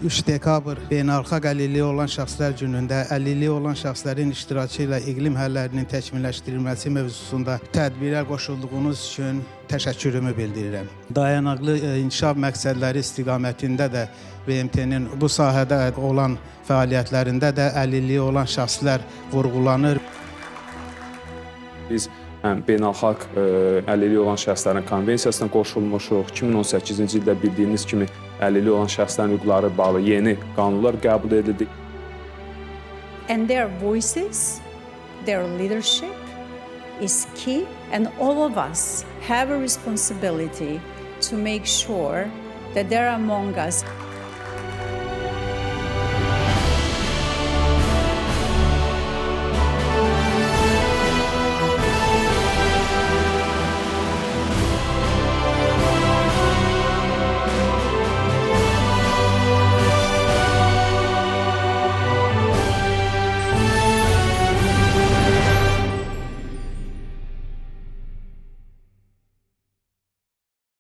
3 dekabr beynəlxalq əlilliyi olan şəxslər günündə əlilliyi olan şəxslərin iştirakı ilə iqlim həllərinin təkmilləşdirilməsi mövzusunda tədbirə qoşulduğunuz üçün təşəkkürümü bildirirəm. Dayanıqlı inkişaf məqsədləri istiqamətində də BMT-nin bu sahədə olan fəaliyyətlərində də əlilliyi olan şəxslər vurğulanır. Biz beynəlxalq əlilliyi olan şəxslərin konvensiyasına qoşulmuşuq. 2018-ci ildə bildiyiniz kimi əlilliyi olan şəxslərin hüquqları bağlı yeni qanunlar qəbul edildi. And their voices, their leadership is key, and all of us have a responsibility to make sure that they're among us.